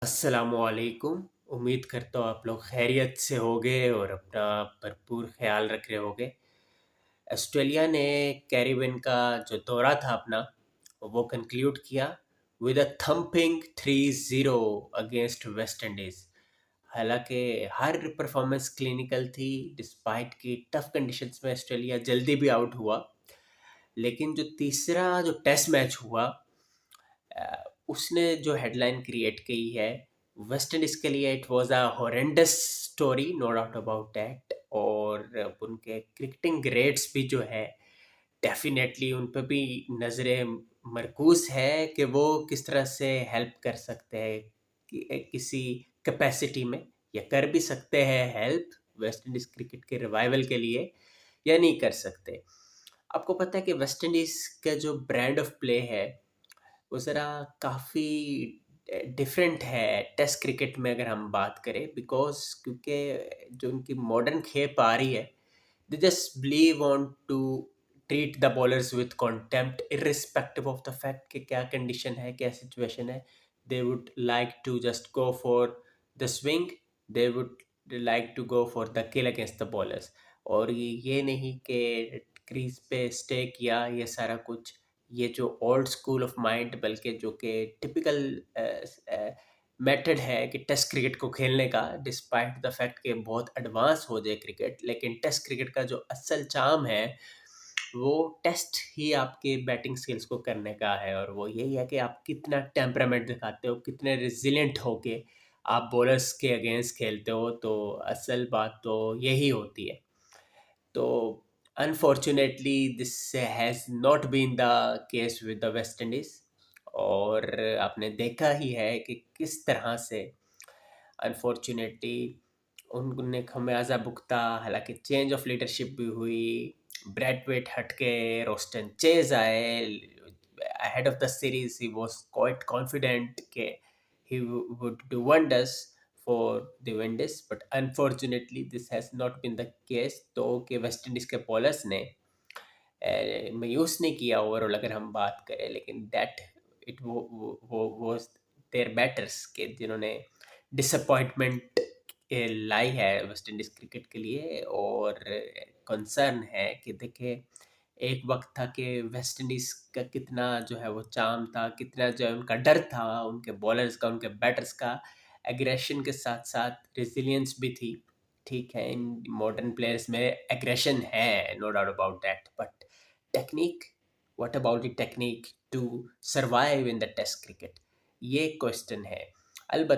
अस्सलामुअलैकुम। उम्मीद करता हूँ आप लोग खैरियत से होंगे और अपना भरपूर ख्याल रख रहे होंगे। ऑस्ट्रेलिया ने कैरिबियन का जो दौरा था अपना, वो कंक्लूड किया with a thumping 3-0 against West Indies. हालांकि हर परफॉर्मेंस क्लिनिकल थी, डिस्पाइट की टफ कंडीशंस में ऑस्ट्रेलिया जल्दी भी आउट हुआ। लेकिन जो तीसरा जो टेस्ट मैच हुआ, उसने जो हेडलाइन क्रिएट की है वेस्ट इंडीज के लिए, it was a horrendous story, no doubt about that. और उनके क्रिकेटिंग ग्रेड्स भी जो है, डेफिनेटली उन पे भी नज़रें मरकूज है कि वो किस तरह से हेल्प कर सकते हैं किसी कैपेसिटी में, या कर भी सकते हैं हेल्प वेस्ट इंडीज़ क्रिकेट के रिवाइवल के लिए, या नहीं कर सकते। आपको पता है कि वेस्ट इंडीज़ का जो ब्रांड ऑफ प्ले है, वो ज़रा काफ़ी डिफरेंट है टेस्ट क्रिकेट में अगर हम बात करें, बिकॉज क्योंकि जो उनकी मॉडर्न खेप आ रही है, they just believe on to treat the bowlers with contempt irrespective of the fact कि क्या कंडीशन है, क्या सिचुएशन है। They would like to just go for the swing, they would like to go for the kill against the bowlers. और ये नहीं कि crease पे स्टे किया, ये सारा कुछ, ये जो ओल्ड स्कूल ऑफ माइंड, बल्कि जो कि टिपिकल मेथड है कि टेस्ट क्रिकेट को खेलने का, डिस्पाइट द फैक्ट कि बहुत एडवांस हो जाए क्रिकेट, लेकिन टेस्ट क्रिकेट का जो असल चार्म है, वो टेस्ट ही आपके बैटिंग स्किल्स को करने का है। और वो यही है कि आप कितना टेम्परामेंट दिखाते हो, कितने रिजिलेंट होके आप बॉलर्स के अगेंस्ट खेलते हो, तो असल बात तो यही होती है। तो unfortunately this has not been the case with the West Indies. और आपने देखा ही है कि किस तरह से अनफॉर्चुनेटली उनने खमियाजा भुगता। हालांकि चेंज ऑफ लीडरशिप भी हुई, ब्रैथवेट हट के रोस्टन चेज आए। ahead of the series he was quite confident कि he would do wonders for the Windies, but unfortunately this has not been the case। तो कि वेस्ट इंडीज़ के bowlers ने मायूस नहीं किया ओवरऑल अगर हम बात करें, लेकिन दैट इट वो वाज देयर बैटर्स के जिन्होंने डिसअपॉइंटमेंट लाई है वेस्ट इंडीज क्रिकेट के लिए। और कंसर्न है कि देखिए, एक वक्त था कि वेस्ट इंडीज का कितना जो है वो चार्म था, कितना जो है उनका डर था, उनके बॉलर्स का, उनके बैटर्स का, एग्रेशन के साथ साथ रेजिलियंस भी थी। ठीक है, इन मॉडर्न प्लेयर्स में एग्रेशन है, no doubt about that, but technique, what about the technique to survive in the test cricket, ये क्वेश्चन है। अलबत्ता